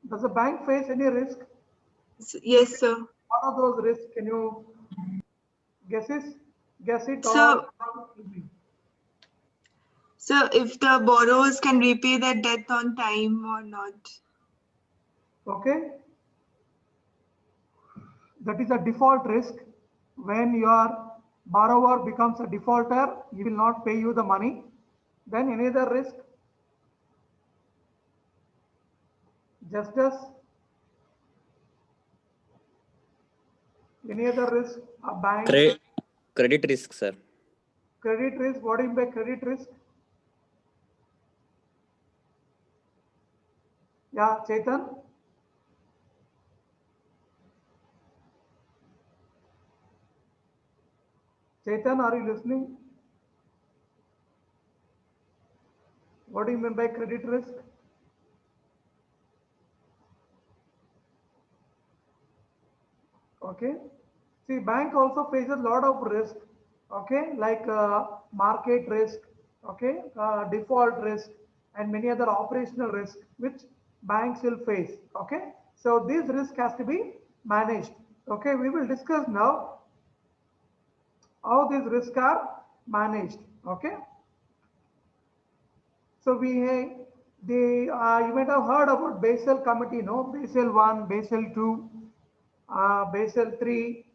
Does the bank face any risk? Yes, sir. What are those risks? Can you guess it So, or so if the borrowers can repay their debt on time or not. okay? That is a default risk. When your borrower becomes a defaulter, he will not pay you the money. Then any other risk? Just as any other risk, a bank, Credit risk, sir. credit risk. What do you mean by credit risk? Yeah, Chetan. Chetan, are you listening? What do you mean by credit risk? Okay. See, bank also faces a lot of risk. Okay, like market risk. Okay, default risk, and many other operational risk which banks will face. Okay, so this risk has to be managed. Okay, we will discuss now how these risks are managed. Okay, so you might have heard about Basel Committee, no? Basel 1, Basel 2, Basel 3.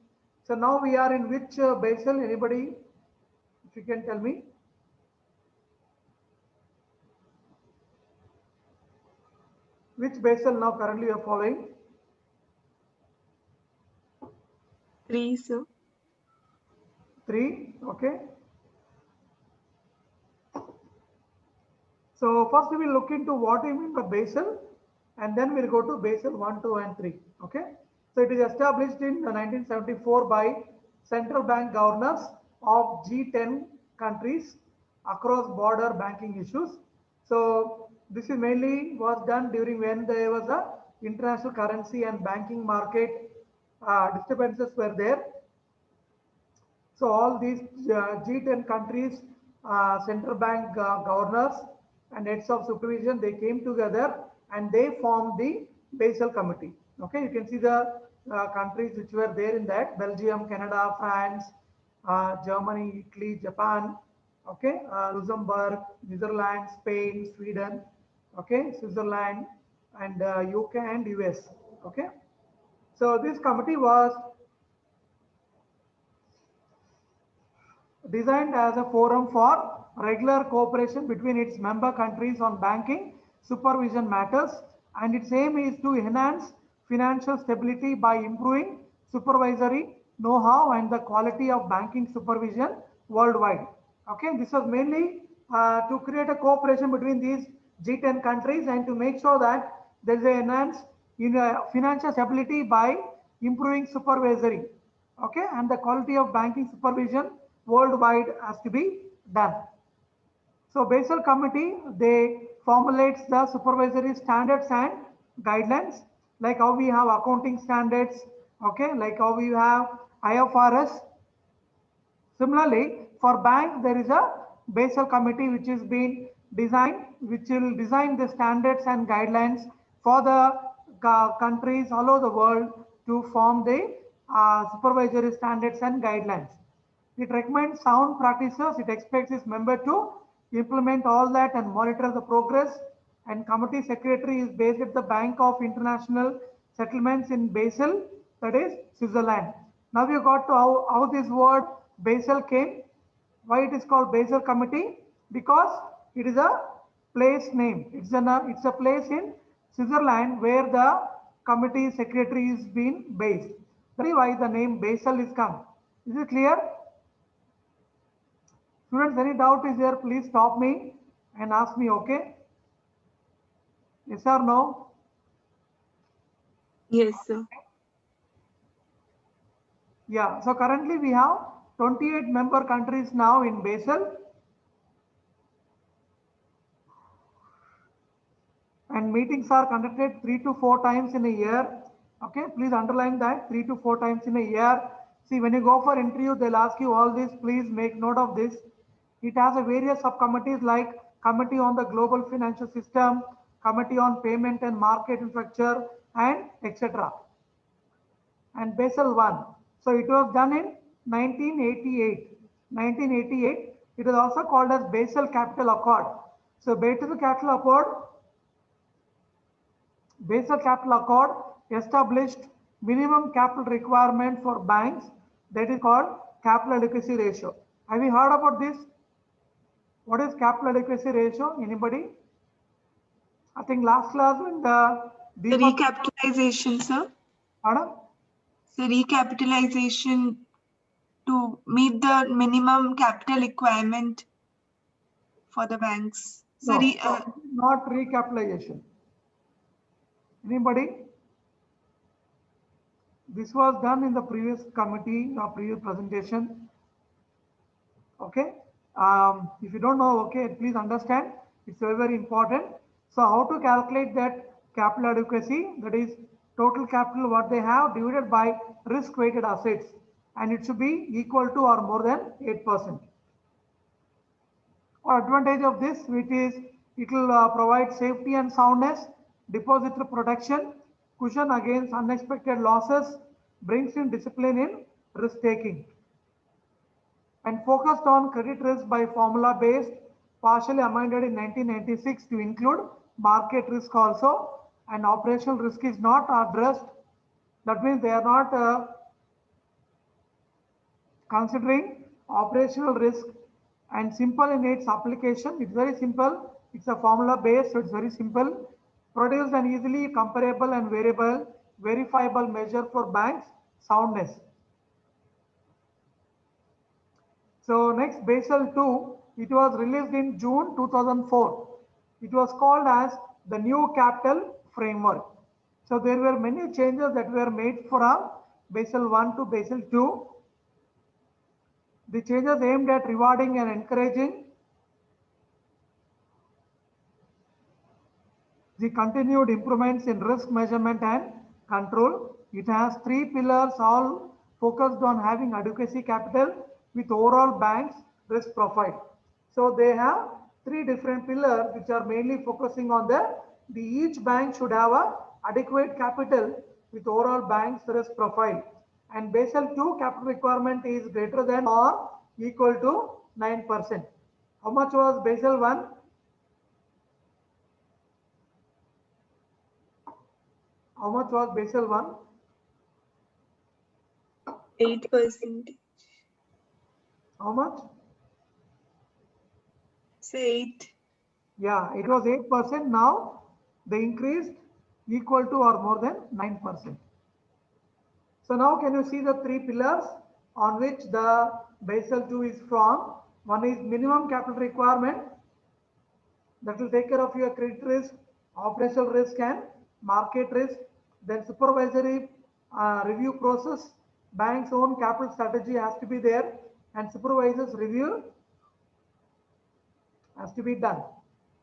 So now we are in which Basel? Anybody? If you can tell me. Which Basel now currently you are following? 3, sir. 3, okay. So first we will look into what you mean by Basel, and then we'll go to Basel 1, 2 and 3, okay. So it is established in 1974 by central bank governors of G10 countries across border banking issues. So this is mainly was done during when there was a international currency and banking market disturbances were there. So all these G10 countries, central bank governors and heads of supervision, they came together and they formed the Basel Committee. Okay, you can see the countries which were there in that: Belgium, Canada, France, Germany, Italy, Japan, okay, Luxembourg, Netherlands, Spain, Sweden, okay, Switzerland, and UK and US. Okay, so this committee was designed as a forum for regular cooperation between its member countries on banking supervision matters, and its aim is to enhance financial stability by improving supervisory know-how and the quality of banking supervision worldwide. Okay, this was mainly to create a cooperation between these G10 countries and to make sure that there is an enhanced financial stability by improving supervisory, okay, and the quality of banking supervision worldwide has to be done. So Basel Committee, they formulates the supervisory standards and guidelines, like how we have accounting standards, okay, like how we have IFRS. Similarly, for bank, there is a Basel Committee which is being designed, which will design the standards and guidelines for the countries all over the world to form the supervisory standards and guidelines. It recommends sound practices. It expects its member to implement all that and monitor the progress. And committee secretary is based at the Bank of International Settlements in Basel, that is Switzerland. Now we got to how this word Basel came. Why it is called Basel Committee? Because it is a place name. It's a place in Switzerland where the committee secretary is being based. That is why the name Basel is come. Is it clear? Students, any doubt is there, please stop me and ask me, okay? Yes or no? Yes, sir. Yeah, so currently we have 28 member countries now in Basel. And meetings are conducted 3 to 4 times in a year. Okay, please underline that 3 to 4 times in a year. See, when you go for interview, they'll ask you all this. Please make note of this. It has a various subcommittees like Committee on the Global Financial System, Committee on Payment and Market Infrastructure, and etc. And Basel I. So it was done in 1988. 1988. It is also called as Basel Capital Accord. So Basel Capital Accord established minimum capital requirement for banks, that is called capital adequacy ratio. Have you heard about this? What is capital adequacy ratio? Anybody? I think last class when The recapitalization, sir. Pardon? So recapitalization to meet the minimum capital requirement for the banks. So No, not recapitalization. Anybody? This was done in the previous committee or previous presentation. Okay. If you don't know, okay, please understand. It's very, very important. So how to calculate that capital adequacy? That is total capital what they have divided by risk weighted assets, and it should be equal to or more than 8%. Advantage of this, which is it will provide safety and soundness, depositor protection, cushion against unexpected losses, brings in discipline in risk taking, and focused on credit risk by formula based, partially amended in 1996 to include market risk also, and operational risk is not addressed. That means they are not considering operational risk, and simple in its application. It's very simple. It's a formula based, so it's very simple. Produce an easily comparable and verifiable measure for banks' soundness. So next, Basel II, it was released in June 2004. It was called as the new capital framework. So there were many changes that were made from Basel I to Basel II. The changes aimed at rewarding and encouraging the continued improvements in risk measurement and control. It has 3 pillars, all focused on having adequacy capital with overall bank's risk profile. So they have 3 different pillars which are mainly focusing on each bank should have a adequate capital with overall bank's risk profile. And Basel II capital requirement is greater than or equal to 9%. How much was Basel I? How much was Basel I? 8%. How much? Say 8. Yeah, it was 8%. Now they increased equal to or more than 9%. So now can you see the 3 pillars on which the Basel II is from? One is minimum capital requirement, that will take care of your credit risk, operational risk, and market risk. Then supervisory review process, bank's own capital strategy has to be there, and supervisors review has to be done.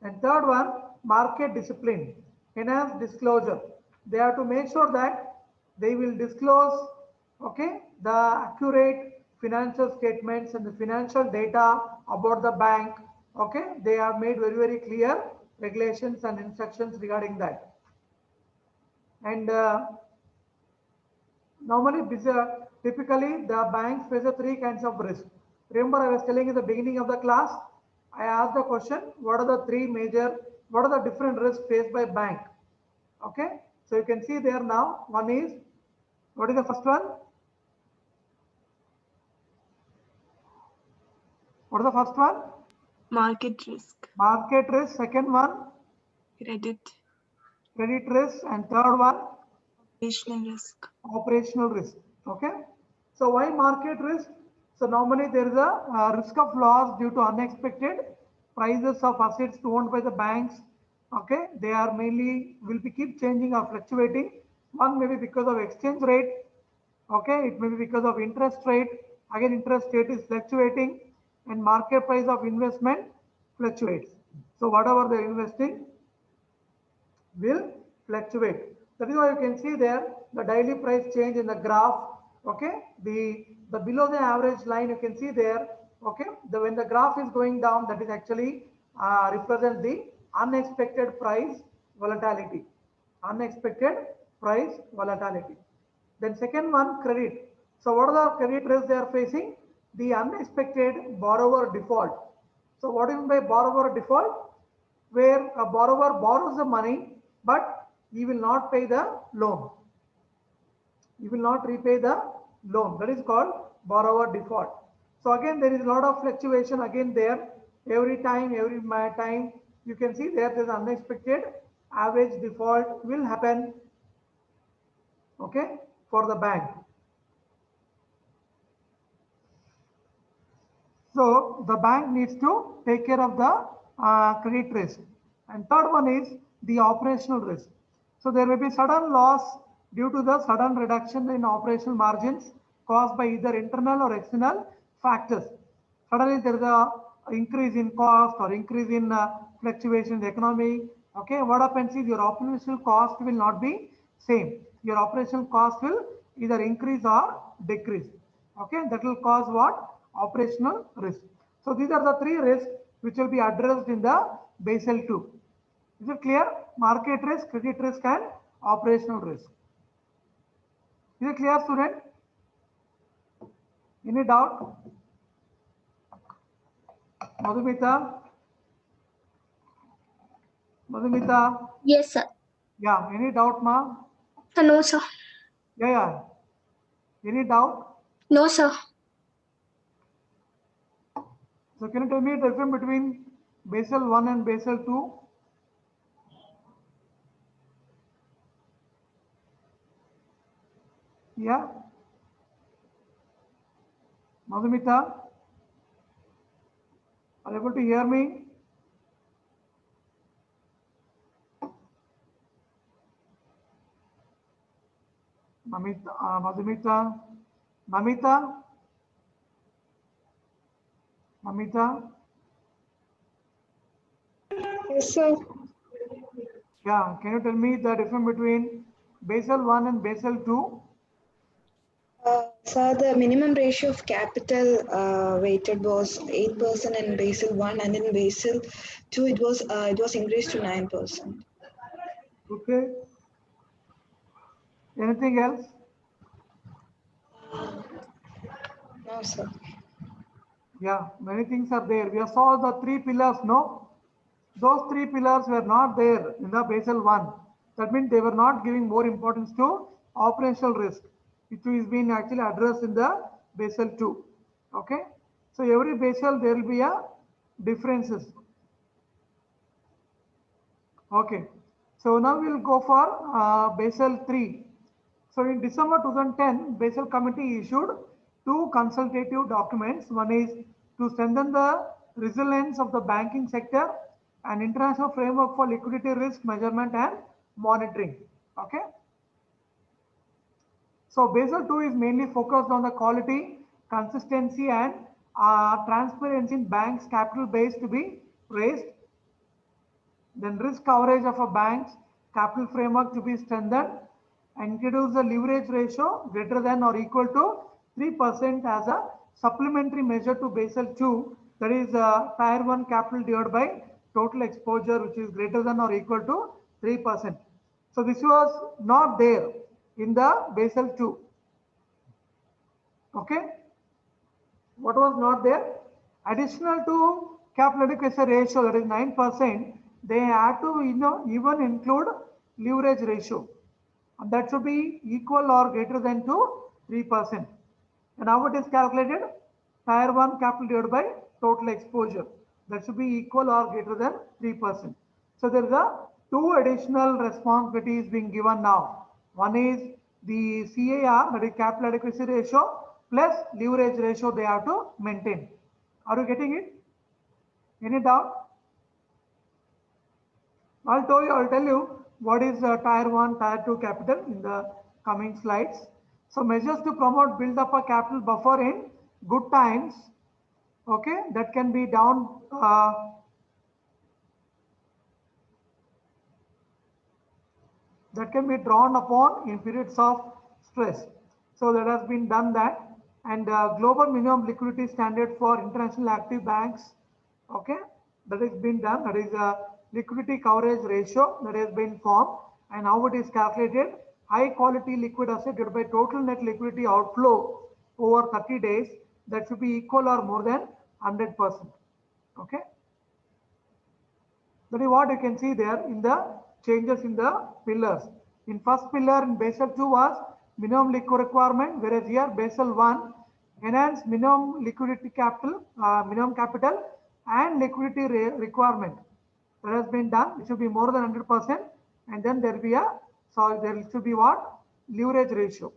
And third one, market discipline, enhanced disclosure. They have to make sure that they will disclose, okay, the accurate financial statements and the financial data about the bank. Okay, they have made very, very clear regulations and instructions regarding that. And normally, typically the banks face 3 kinds of risk. Remember, I was telling in the beginning of the class, I asked the question, what are the different risks faced by bank? Okay, so you can see there now, one is, what is the first one? What is the first one? Market risk. Market risk. Second one? Credit risk. And third one? Operational risk. Operational risk. Okay. So why market risk? So normally there is a risk of loss due to unexpected prices of assets owned by the banks. Okay, they are mainly will be keep changing or fluctuating. One may be because of exchange rate. Okay, it may be because of interest rate. Again, interest rate is fluctuating, and market price of investment fluctuates. So whatever they're investing will fluctuate. That is why you can see there the daily price change in the graph. Okay, the below the average line you can see there. Okay, when the graph is going down, that is actually represent the unexpected price volatility, unexpected price volatility. Then second one, credit. So what are the credit risks they are facing? The unexpected borrower default. So what do you mean by borrower default? Where a borrower borrows the money, but he will not pay the loan. He will not repay the loan. That is called borrower default. So again, there is a lot of fluctuation again there. Every time you can see there is unexpected average default will happen, okay, for the bank. So the bank needs to take care of the credit risk. And third one is the operational risk. So there may be sudden loss due to the sudden reduction in operational margins caused by either internal or external factors. Suddenly there is a increase in cost or increase in fluctuation in the economy. Okay, what happens is your operational cost will not be same. Your operational cost will either increase or decrease. Okay, that will cause what? Operational risk. So these are the three risks which will be addressed in the Basel II. Is it clear? Market risk, credit risk, and operational risk. Is it clear, student? Any doubt? Madhumita? Madhumita? Yes, sir. Yeah, any doubt, ma? No, sir. Yeah. Any doubt? No, sir. So can you tell me the difference between Basel 1 and Basel 2? Yeah. Madhumita? Are you able to hear me? Madhumita? Mamita? Yes, sir. Yeah, can you tell me the difference between Basel 1 and Basel 2? Sir, the minimum ratio of capital weighted was 8% in Basel 1, and in Basel 2 it was increased to 9%. Okay. Anything else? No, sir. Yeah, many things are there. We saw the three pillars, no? Those three pillars were not there in the Basel 1. That means they were not giving more importance to operational risk, which is being actually addressed in the Basel 2. Okay. So every Basel there will be a differences. Okay. So now we'll go for Basel 3. So in December 2010, Basel Committee issued two consultative documents. One is to strengthen the resilience of the banking sector and international framework for liquidity risk measurement and monitoring. Okay. So Basel II is mainly focused on the quality, consistency, and transparency in banks' capital base to be raised. Then risk coverage of a bank's capital framework to be strengthened and introduce the leverage ratio greater than or equal to 3% as a supplementary measure to Basel II, that is Tier 1 capital divided by total exposure, which is greater than or equal to 3%. So this was not there in the Basel II. Okay. What was not there? Additional to capital adequacy ratio, that is 9%, they had to even include leverage ratio, and that should be equal or greater than to 3%. And how it is calculated? Tier 1 capital divided by total exposure, that should be equal or greater than 3%. So there is a two additional responsibilities being given now. One is the CAR, that is capital adequacy ratio, plus leverage ratio they have to maintain. Are you getting it? Any doubt? I'll tell you what is Tier 1, Tier 2 capital in the coming slides. So measures to promote build up a capital buffer in good times. Okay, that can be down that can be drawn upon in periods of stress. So that has been done that, and global minimum liquidity standard for international active banks. Okay, that is been done. That is liquidity coverage ratio that has been formed, and how it is calculated. High quality liquid asset divided by total net liquidity outflow over 30 days, that should be equal or more than 100%. Okay. That is what you can see there in the changes in the pillars. In first pillar in Basel 2 was minimum liquid requirement, whereas here Basel 1 enhanced minimum liquidity capital, minimum capital and liquidity requirement. That has been done. It should be more than 100%, and then there will be a, so there should be what, leverage ratio.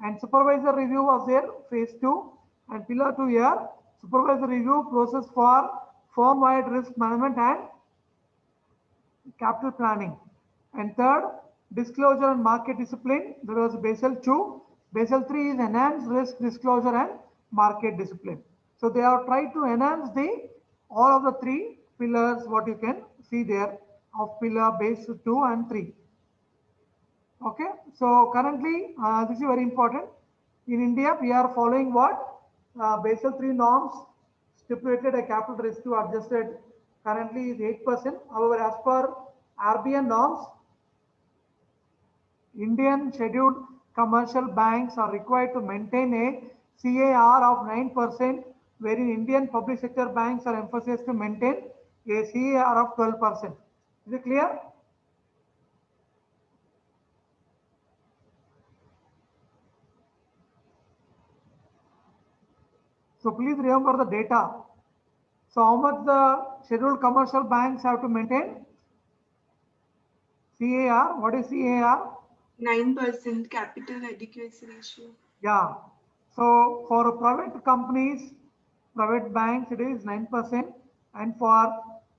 And supervisor review was there, phase 2, and pillar 2 here, supervisor review process for firm-wide risk management and capital planning. And third, disclosure and market discipline. There was Basel 2. Basel 3 is enhanced risk disclosure and market discipline. So they have tried to enhance the all of the three pillars, what you can see there of pillar Basel 2 and 3. Okay, so currently this is very important. In India, we are following what? Basel 3 norms stipulated a capital risk to adjusted currently is 8%. However, as per RBI norms, Indian scheduled commercial banks are required to maintain a CAR of 9%, wherein Indian public sector banks are emphasized to maintain a CAR of 12%. Is it clear? So please remember the data. So how much the scheduled commercial banks have to maintain? CAR, what is CAR? 9% capital adequacy ratio. Yeah. So for private companies, private banks, it is 9%, and for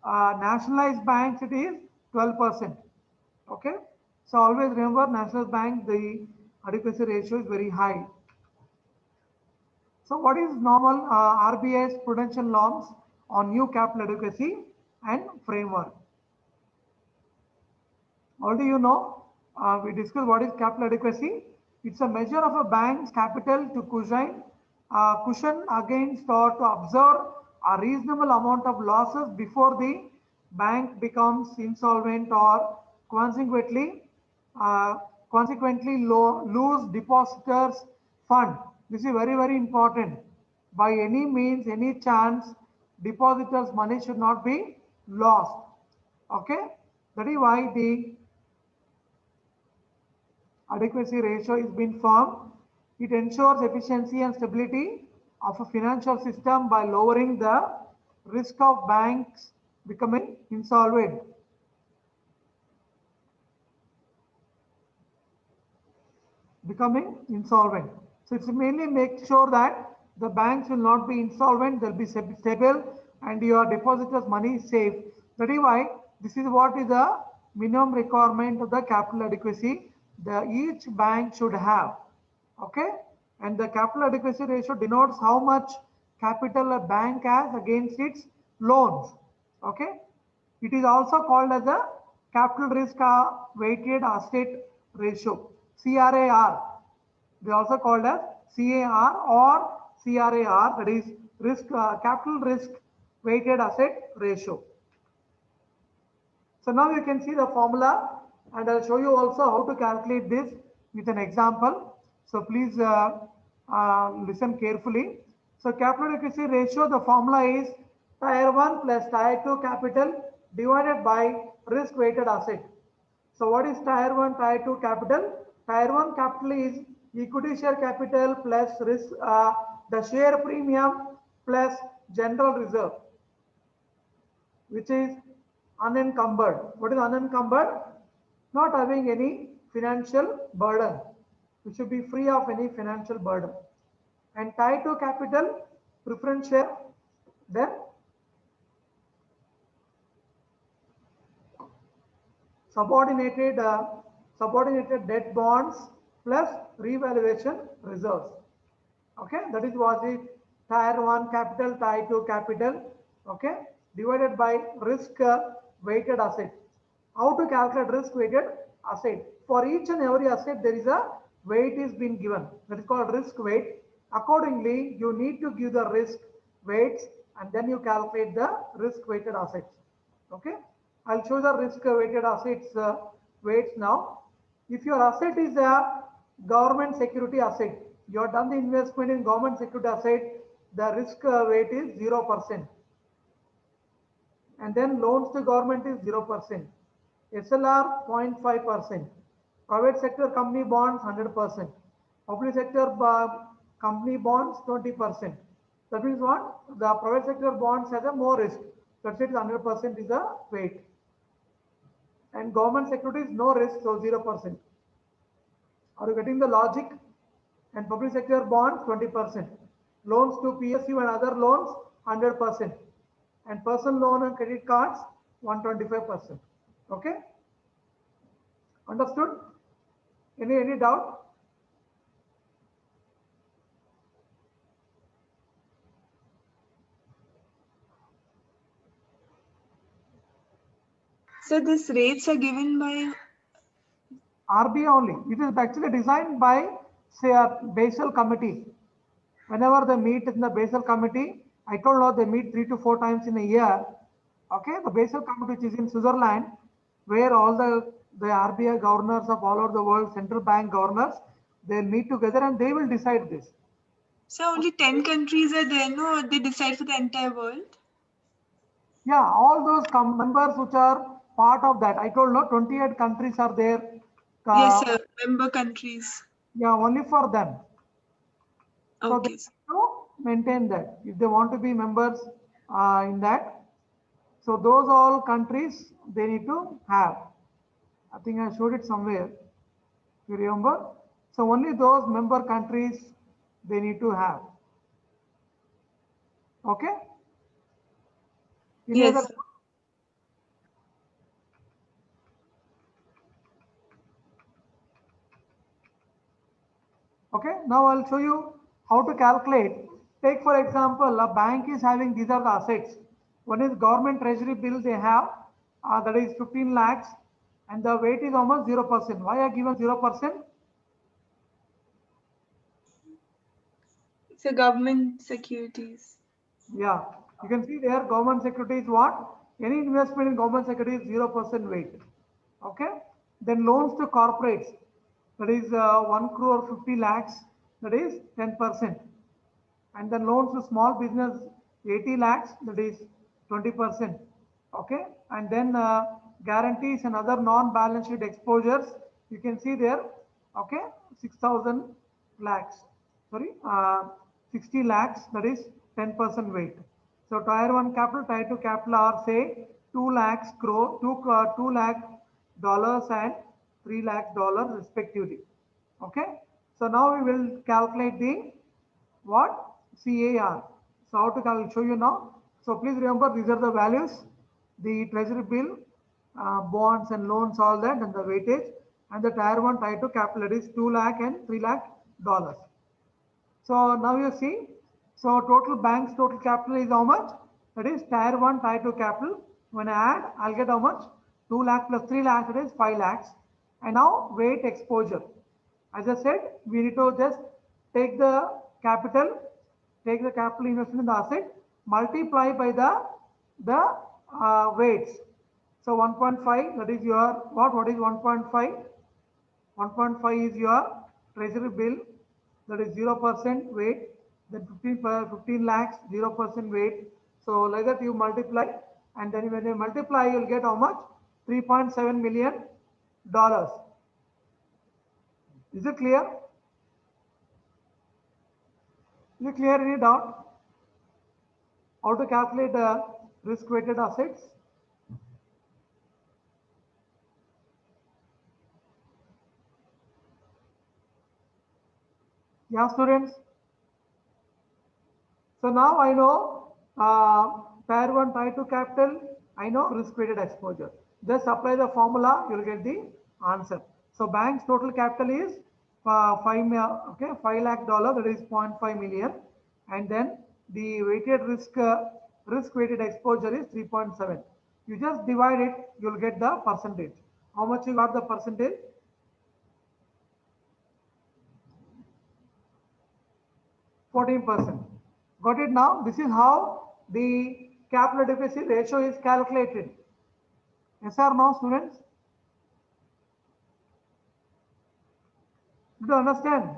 nationalized banks, it is 12%. Okay. So always remember, national bank, the adequacy ratio is very high. So what is normal RBI's prudential norms on new capital adequacy and framework? Already you know, we discussed what is capital adequacy. It's a measure of a bank's capital to cushion against or to absorb a reasonable amount of losses before the bank becomes insolvent or consequently lose depositors' fund. This is very, very important. By any means, any chance, depositors' money should not be lost. Okay, that is why the adequacy ratio is being formed. It ensures efficiency and stability of a financial system by lowering the risk of banks becoming insolvent. So it's mainly make sure that the banks will not be insolvent, they'll be stable, and your depositors' money is safe. That is why this is what is the minimum requirement of the capital adequacy each bank should have. Okay, and the capital adequacy ratio denotes how much capital a bank has against its loans. Okay, it is also called as a capital risk weighted asset ratio, CRAR. They also called as CAR or CRAR, that is capital risk weighted asset ratio. So now you can see the formula, and I'll show you also how to calculate this with an example. So please listen carefully. So capital adequacy ratio, the formula is Tier 1 plus Tier 2 capital divided by risk weighted asset. So what is Tier 1, Tier 2 capital? Tier 1 capital is equity share capital plus risk, the share premium plus general reserve, which is unencumbered. What is unencumbered? Not having any financial burden. We should be free of any financial burden. And Tier 2 capital, preference share, then subordinated debt bonds plus revaluation reserves. Okay, that is what is Tier 1 capital, Tier 2 capital, okay, divided by risk weighted asset. How to calculate risk weighted asset? For each and every asset, there is a weight is being given. That is called risk weight. Accordingly, you need to give the risk weights, and then you calculate the risk weighted assets. Okay. I'll show the risk weighted assets weights now. If your asset is a government security asset, you have done the investment in government security asset, the risk weight is 0%. And then loans to government is 0%. SLR 0.5%. Private sector company bonds 100%. Public sector company bonds 20%. That means what? The private sector bonds has a more risk. That's it, 100% is the weight. And government securities no risk, so 0%. Are you getting the logic? And public sector bonds 20%. Loans to PSU and other loans 100%. And personal loan and credit cards 125%. Okay? Understood? Any doubt? So these rates are given by RBI only. It is actually designed by, say, a Basel committee. Whenever they meet in the Basel committee, I told you they meet 3 to 4 times in a year. Okay, the Basel committee, which is in Switzerland, where all the RBI governors of all over the world, central bank governors, they'll meet together and they will decide this. So only 10 countries are there, no? They decide for the entire world? Yeah, all those members which are part of that. I told you 28 countries are there. Yes, sir. Member countries. Yeah, only for them. So Okay. they have to maintain that if they want to be members in that. So those all countries they need to have. I think I showed it somewhere. You remember? So only those member countries they need to have. Okay? Any Yes. other? Okay, now I'll show you how to calculate. Take for example, a bank is having these are the assets. One is government treasury bill they have, that is 15 lakhs, and the weight is almost 0%. Why I given 0%? So government securities. Yeah, you can see there government securities what? Any investment in government securities 0% weight. Okay, then loans to corporates, that is 1 crore 50 lakhs, that is 10%. And then loans to small business 80 lakhs, that is 20%. Okay, and then guarantees and other non-balance sheet exposures, you can see there. Okay, 6,000 lakhs, sorry, 60 lakhs, that is 10% weight. So tier 1 capital, tier 2 capital are say 2 lakhs crore, 2 lakh dollars and 3 lakh dollars respectively. Okay, so now we will calculate the what? CAR. So how to I'll show you now. So please remember these are the values, the treasury bill, bonds and loans, all that, and the weightage, and the tier 1, tier 2 capital, that is 2 lakh and 3 lakh dollars. So now you see, so total bank's total capital is how much? That is tier 1, tier 2 capital. When I add, I'll get how much? 2 lakh plus 3 lakhs, that is 5 lakhs. And now weight exposure. As I said, we need to just take the capital investment in the asset, multiply by the weights. So 1.5, that is your what is 1.5? 1.5 is your treasury bill, that is 0% weight. Then 15 lakhs 0% weight. So like that you multiply, and then when you multiply, you'll get how much? $3.7 million. Is it clear? Is it clear? Any doubt? How to calculate the risk-weighted assets? Yeah, students. So now I know tier 1, tier 2 capital. I know risk-weighted exposure. Just apply the formula, you'll get the answer. So bank's total capital is $5 lakh, that is 0.5 million, and then the weighted risk-weighted exposure is 3.7. You just divide it, you'll get the percentage. How much you got the percentage? 14%. Got it now? This is how the capital adequacy ratio is calculated. Yes or no, students? Did you understand?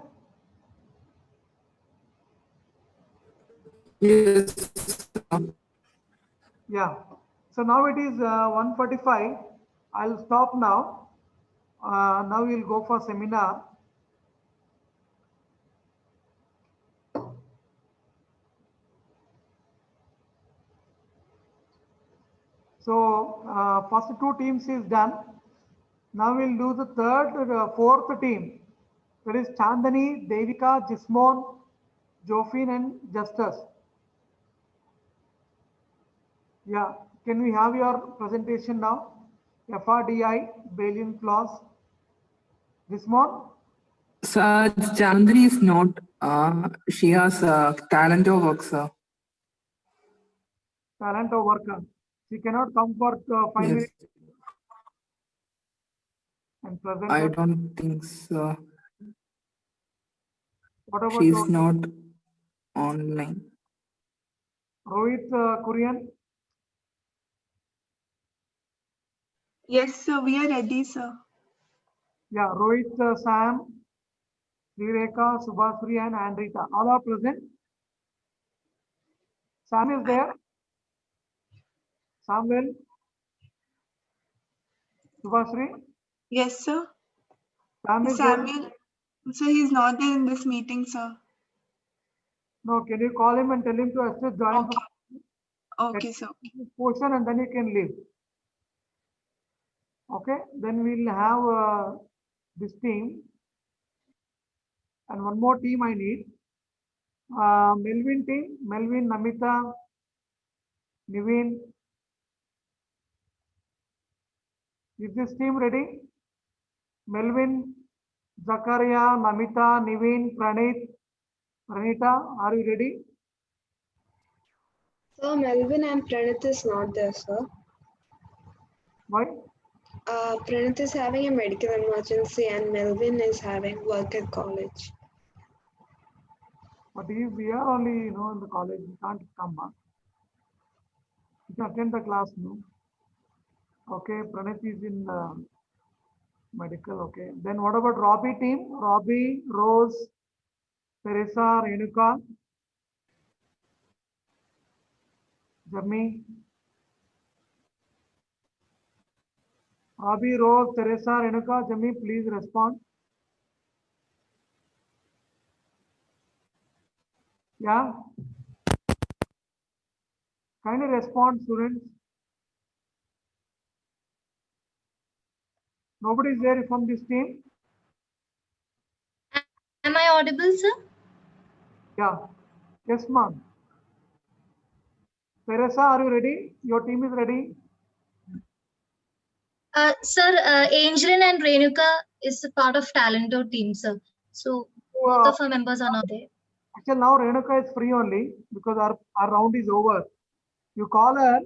Yes. Yeah. So now it is 1:45. I'll stop now. Now we'll go for seminar. So first two teams is done. Now we'll do the fourth team. That is Chandani, Devika, Jismon, Jofin and Justus. Yeah. Can we have your presentation now? FRDI, Bayesian clause. Jismon? Sir, Chandri is not. She has talent of work, sir. Talent of worker. She cannot come for 5 Yes. minutes and present. I don't think so. What about She's your not online. Rohit Kurian? Yes, sir. We are ready, sir. Yeah, Rohit, Sam, Srireka, Subhasri and Andrita. All are present. Sam is there. Samuel, Subhasri. Yes, sir. Sam is there. Samuel. So he's not there in this meeting, sir. No, can you call him and tell him to assist join Okay. Okay, sir. this portion and then you can leave. Okay, then we'll have this team and one more team I need. Melvin team, Melvin, Namita, Niveen. Is this team ready? Melvin, Zakaria, Namita, Niveen, Pranita, are you ready? So Melvin and Pranit is not there, sir. Why? Pranit is having a medical emergency and Melvin is having work at college. But we are only, in the college. We can't come back. You can attend the class, no? Okay, Pranit is in medical, okay. Then what about Robbie team? Robbie, Rose, Teresa, Renuka, Jamie. Robbie, Rose, Teresa, Renuka, Jamie, please respond. Yeah? Kindly respond, students. Nobody is there from this team? Am I audible, sir? Yeah. Yes, ma'am. Teresa, are you ready? Your team is ready? Sir, Angelin and Renuka is a part of Talento team, sir. So both of our members are not there. Actually, now Renuka is free only because our round is over. You call her,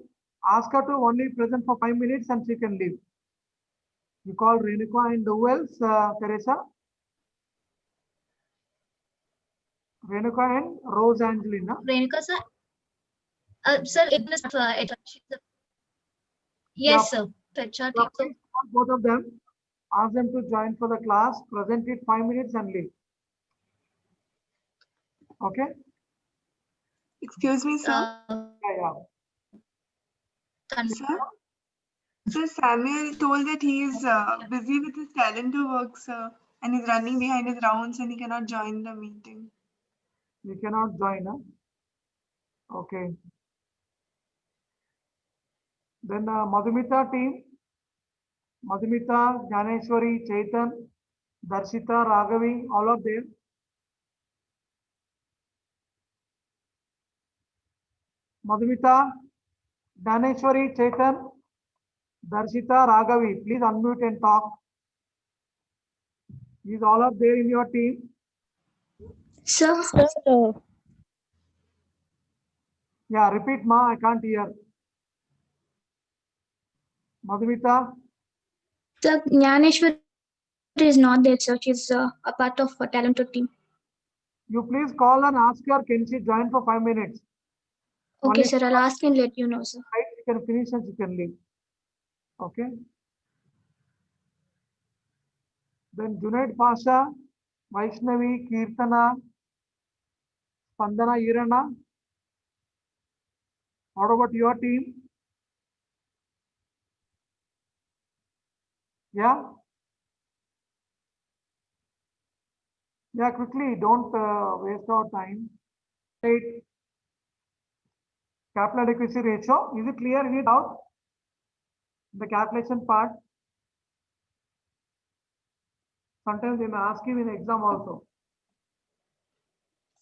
ask her to only present for 5 minutes and she can leave. You call Renuka and who else, Teresa? Renuka and Rose Angelina. Renuka, sir? Sir, it is yes, sir. HR team. So, Please call both of them. Ask them to join for the class, present it 5 minutes and leave. Okay? Excuse me, sir. Yeah. Sir? Sir, Samuel told that he is busy with his calendar work, sir, and he's running behind his rounds and he cannot join the meeting. You cannot join, huh? Okay. Then Madhumita team. Madhumita, Jnaneshwari, Chaitan, Darshita, Raghavi, all of them. Madhumita, Jnaneshwari, Chaitan, Darshita, Raghavi, please unmute and talk. Is all of there in your team? sir. Yeah, repeat, ma, I can't hear. Madhumita, Sir, Jnaneshwar is not there, sir. She's a part of a Talento team. you please call and ask her, can she join for 5 minutes? Okay, Only sir. I'll ask and let you know, sir. she can finish and she can leave. Okay. Then Junaid Pasha, Vaishnavi, Kirtana, Spandana, Irana. What about your team? Yeah. Yeah, quickly, don't waste our time. Right. Capital adequacy ratio. Is it clear? Any doubt? The calculation part. Sometimes they may ask you in exam also.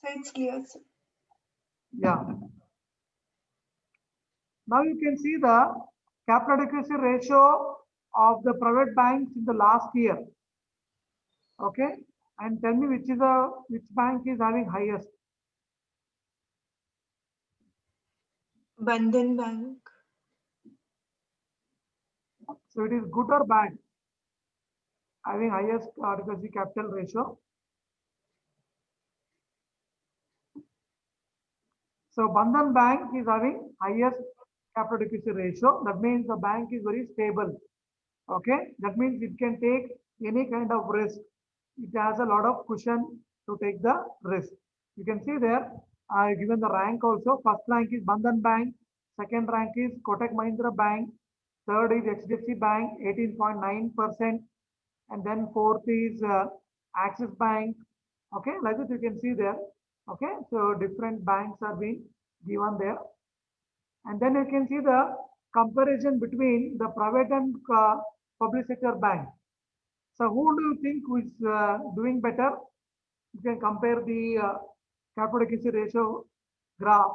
So it's clear, sir. Yeah. Now you can see the capital adequacy ratio of the private banks in the last year. Okay. And tell me which bank is having highest. Bandhan Bank. So it is good or bad? Having highest adequacy capital ratio. So Bandhan Bank is having highest capital adequacy ratio. That means the bank is very stable. Okay. That means it can take any kind of risk. It has a lot of cushion to take the risk. You can see there, I given the rank also. First rank is Bandhan Bank. Second rank is Kotak Mahindra Bank. Third is HDFC Bank, 18.9%. And then fourth is Axis Bank. Okay, like that you can see there. Okay, so different banks are being given there. And then you can see the comparison between the private and public sector bank. So who do you think is doing better? You can compare the capital adequacy ratio graph.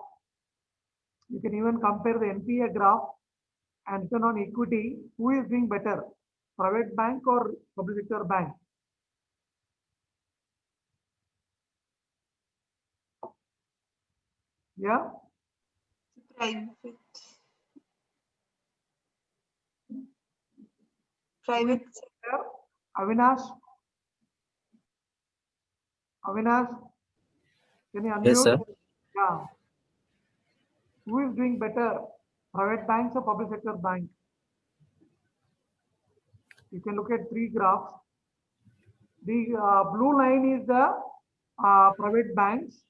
You can even compare the NPA graph and return on equity. Who is doing better? Private bank or public sector bank? Yeah. Private. Private. Sector. Avinash. Avinash. Can you unmute? Yes, sir. Yeah. Who is doing better? Private banks or public sector bank? You can look at three graphs. The blue line is the private banks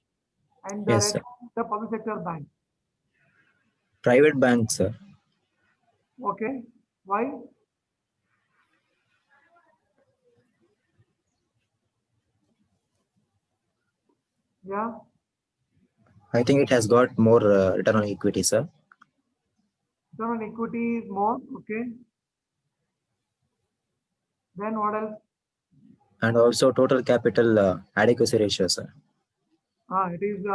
and the Yes, red sir. is the public sector bank. Private bank, sir. Okay. Why? Yeah. I think it has got more return on equity, sir. Return on equity is more. Okay. Then what else? And also total capital adequacy ratio, sir. It is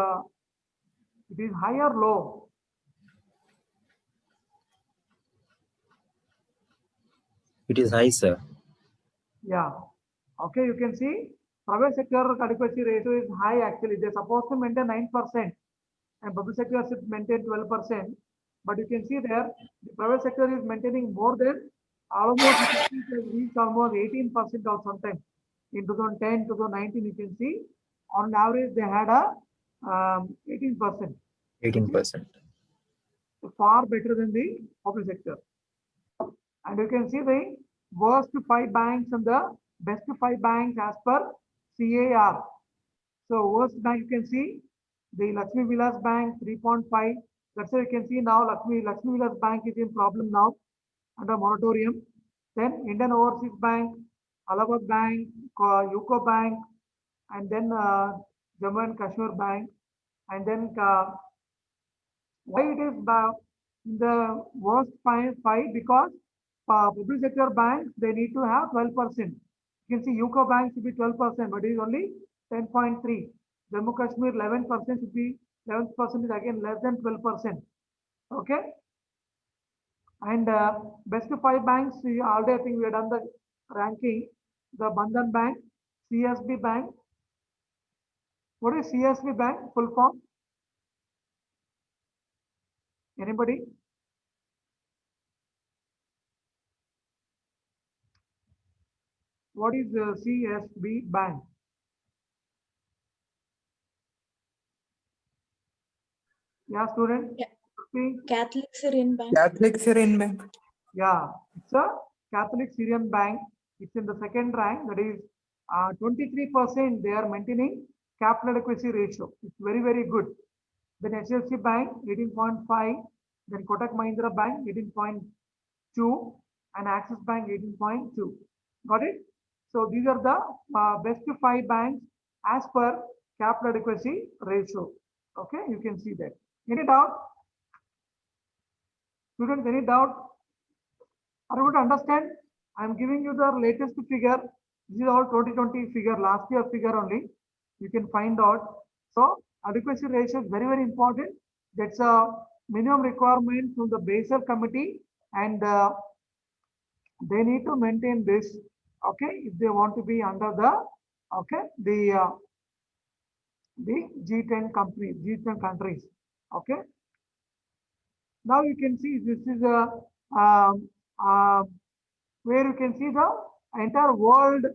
high or low? It is high, sir. Yeah. Okay. You can see private sector adequacy ratio is high actually. They're supposed to maintain 9% and public sector should maintain 12%. But you can see there, the private sector is maintaining more than almost, it has reached almost 18% or sometimes. In 2010, 2019, you can see on average they had a 18%. 18%. Far better than the public sector. And you can see the worst 5 banks and the best 5 banks as per CAR. So worst bank you can see the Lakshmi Vilas Bank 3.5. That's why you can see now Lakshmi Vilas Bank is in problem now under moratorium. Then Indian Overseas Bank, Allahabad Bank, UCO Bank, and then Jammu and Kashmir Bank, and then why it is the worst five because public sector banks they need to have 12%. You can see UCO Bank should be 12%, but it is only 10.3. Jammu Kashmir 11% should be 11% is again less than 12%. Okay. And best 5 banks, already I think we have done the ranking. The Bandhan Bank, CSB Bank. What is CSB Bank full form? Anybody? What is CSB Bank? Yeah, student. Yeah. Catholic Syrian Bank. Catholic Syrian Bank. Yeah, it's a Catholic Syrian bank. It's in the second rank. That is 23%. They are maintaining capital adequacy ratio. It's very, very good. Then HDFC Bank 18.5. Then Kotak Mahindra Bank 18.2 and Axis Bank 18.2. Got it? So these are the best 5 banks as per capital adequacy ratio. Okay, you can see that. Any doubt? Students, any doubt? Are you able to understand? I am giving you the latest figure. This is all 2020 figure, last year figure only. You can find out. So adequacy ratio is very, very important. That's a minimum requirement from the Basel committee, and they need to maintain this. Okay, if they want to be under the the G10 companies, G10 countries. Okay. Now you can see this is a where you can see the entire world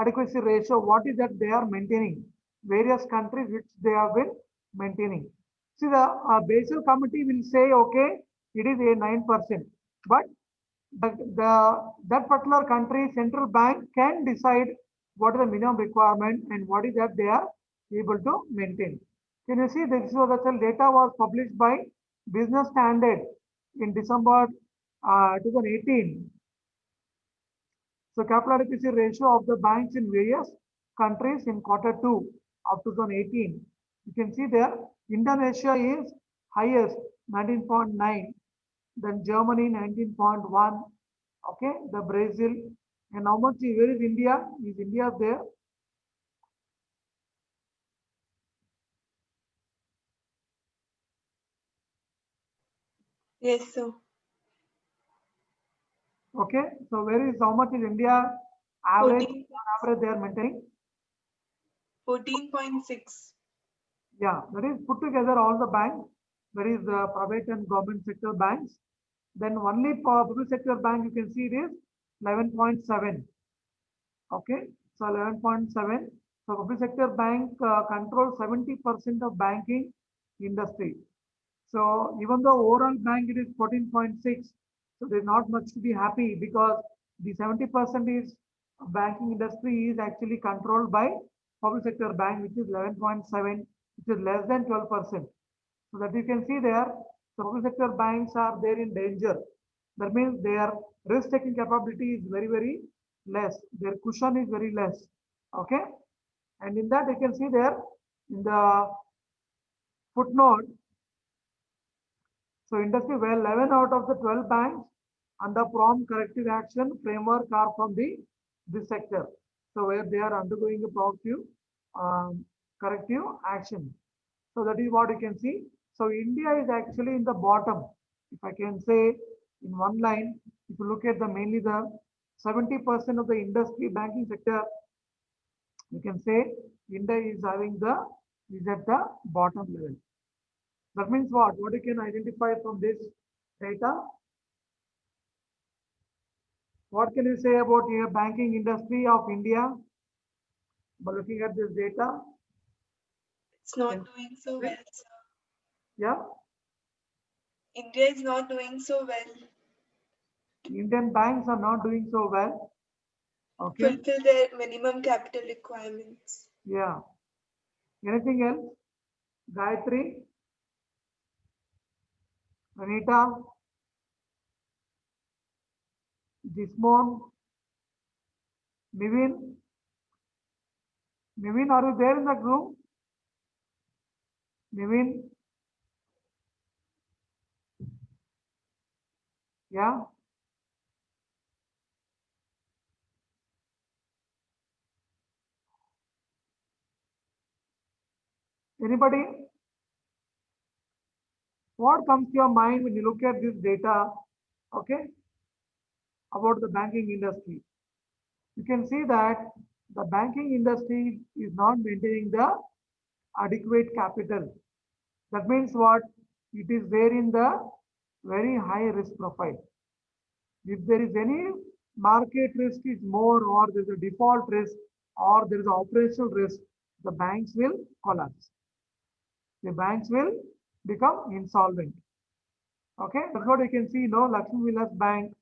adequacy ratio. What is that they are maintaining? Various countries which they have been maintaining. See, the Basel committee will say, okay, it is a 9%, but that particular country central bank can decide what is the minimum requirement and what is that they are able to maintain. Can you see this was the data was published by Business Standard in December 2018. So capital adequacy ratio of the banks in various countries in Q2 of 2018. You can see there Indonesia is highest 19.9, then Germany 19.1. Okay, the Brazil, and how much? Where is India? Is India there? Yes, sir. Okay, so where is how much is India average? 14. Average they are maintaining. 14.6. Yeah, that is put together all the banks. That is the private and government sector banks. Then only for public sector bank you can see it is 11.7. Okay, so 11.7. So public sector bank controls 70% of banking industry. So even though overall bank it is 14.6, so there's not much to be happy because the 70% is banking industry is actually controlled by public sector bank, which is 11.7, which is less than 12%. So that you can see there, so public sector banks are there in danger. That means their risk taking capability is very, very less. Their cushion is very less. Okay. And in that you can see there in the footnote. So industry well 11 out of the 12 banks under prompt corrective action framework are from this sector. So where they are undergoing a proactive corrective action. So that is what you can see. So India is actually in the bottom. If I can say in one line, if you look at the mainly the 70% of the industry banking sector, you can say India is having is at the bottom level. That means what? What you can identify from this data? What can you say about the banking industry of India by looking at this data? It's not doing so well, sir. Yeah. India is not doing so well. Indian banks are not doing so well. Okay. Fulfill their minimum capital requirements. Yeah. Anything else? Gayatri? Anita? Jismon? Nivin? Nivin, are you there in the group? Nivin? Yeah. Anybody? What comes to your mind when you look at this data? Okay. About the banking industry. You can see that the banking industry is not maintaining the adequate capital. That means what? It is there in the very high risk profile. If there is any market risk is more, or there is a default risk, or there is an operational risk, the banks will collapse. The banks will become insolvent. Okay, that's what you can see. No, Lakshmi Vilas Bank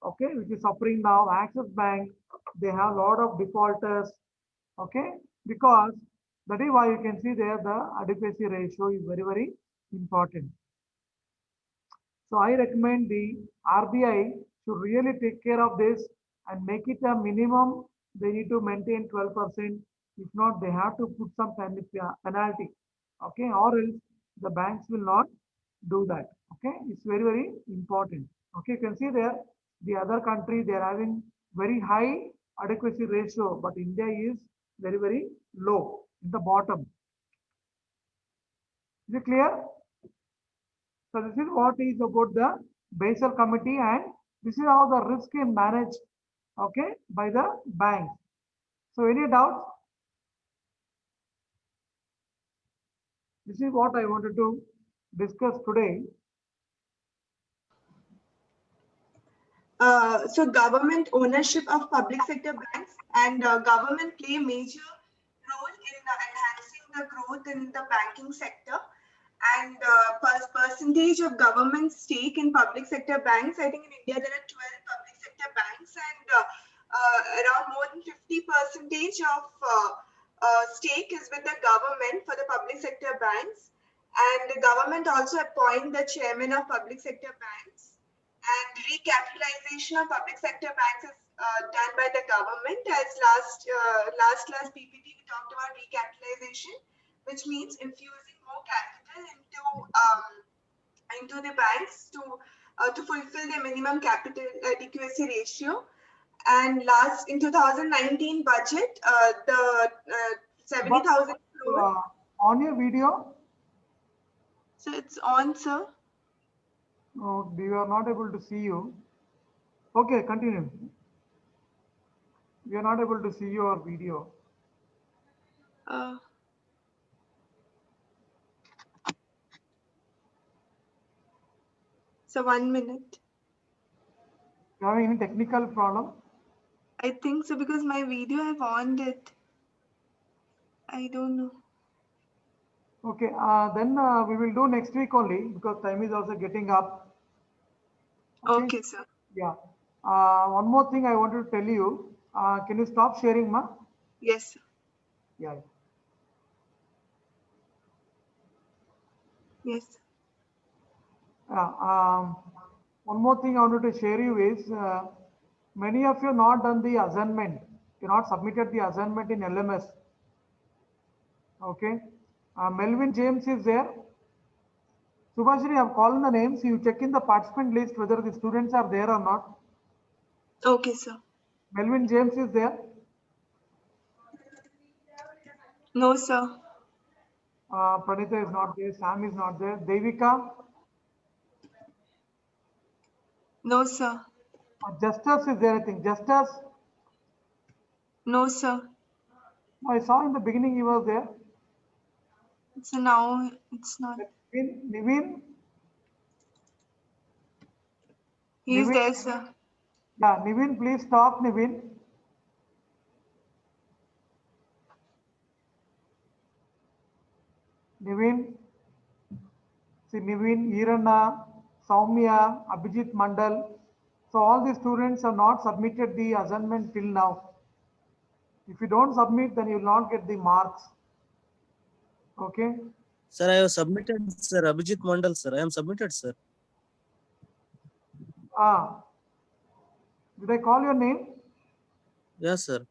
okay, which is suffering now. Axis Bank, they have a lot of defaulters, okay, because that is why you can see there the adequacy ratio is very, very important. So I recommend the RBI should really take care of this and make it a minimum. They need to maintain 12%. If not, they have to put some penalty. Okay, or else the banks will not do that. Okay, it's very, very important. Okay, you can see there the other country they are having very high adequacy ratio, but India is very, very low in the bottom. Is it clear? So this is what is about the Basel Committee, and this is how the risk is managed, okay, by the banks. So any doubts? This is what I wanted to discuss today. So government ownership of public sector banks and government play a major role in enhancing the growth in the banking sector. And percentage of government stake in public sector banks, I think in India there are 12 public sector banks, and around more than 50% of stake is with the government for the public sector banks. And the government also appoint the chairman of public sector banks. And recapitalization of public sector banks is done by the government. As last PPT we talked about recapitalization, which means infusing more capital into the banks to fulfill the minimum capital adequacy ratio. And last in 2019 budget, the 70,000 crore. On your video? So it's on, sir. No, we are not able to see you. Okay, continue. We are not able to see your video. So 1 minute. You having any technical problem? I think so, because my video I've on it. I don't know. Okay, then we will do next week only because time is also getting up. Okay, sir. Yeah. One more thing I wanted to tell you. Can you stop sharing, ma? Yes, sir. Yeah. Yes. One more thing I wanted to share you is many of you not done the assignment. You not submitted the assignment in LMS. Okay. Melvin James is there. Subhashri, I've called the names. You check in the participant list whether the students are there or not. Okay, sir. Melvin James is there. No, sir. Pranita is not there. Sam is not there. Devika. No, sir. Justus is there, I think. Justus. No, sir. I saw in the beginning he was there. So now it's not. Niveen. He's Niveen. there, sir. Yeah, Niveen, please talk, Niveen. Niveen. See, Niveen, Irana, Soumya, Abhijit Mandal. So all the students have not submitted the assignment till now. If you don't submit, then you will not get the marks. Okay. Sir, I have submitted, sir. Abhijit Mandal, sir. I am submitted, sir. Did I call your name? Yes, sir.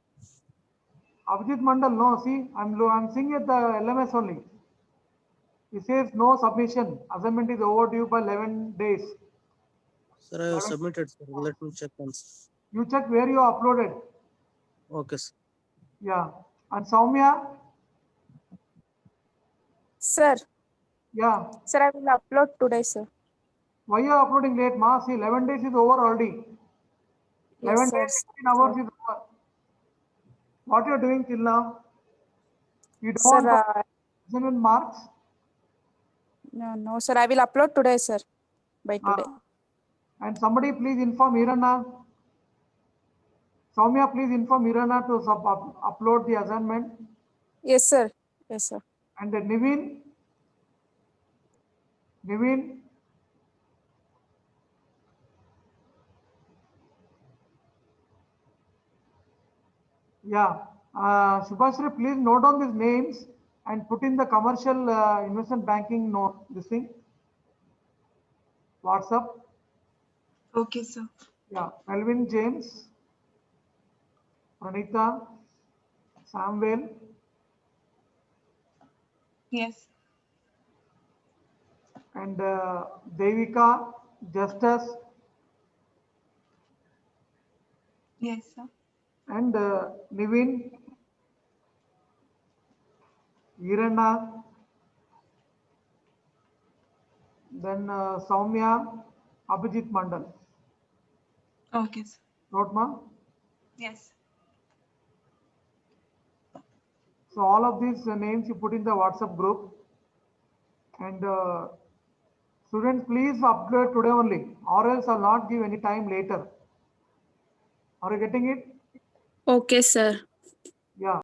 Abhijit Mandal, no, see, I'm seeing at the LMS only. It says no submission. Assignment is overdue by 11 days. Sir, I have submitted, sir. Let me check once. You check where you uploaded. Okay, sir. Yeah. And Soumya? Sir. Yeah. Sir, I will upload today, sir. Why you are uploading late, ma? See, 11 days is over already. 11 Yes, days, sir. 16 hours is over. What you are doing till now? You don't Sir, want assignment marks? no, sir. I will upload today, sir. By today. And somebody please inform Irana. Soumya, please inform Irana to upload the assignment. Yes, sir. Yes, sir. And then Niveen. Yeah. Subhashri, please note down these names and put in the commercial investment banking note, this thing. WhatsApp. Okay, sir. Yeah. Melvin James, Pranita, Samuel, Yes. and Devika, Justus, Yes, sir. and Nivin, Irana, then Soumya, Abhijit Mandal. Okay, sir. Note, ma? Yes. So all of these names you put in the WhatsApp group, and students, please upload today only, or else I'll not give any time later. Are you getting it? Okay, sir. Yeah.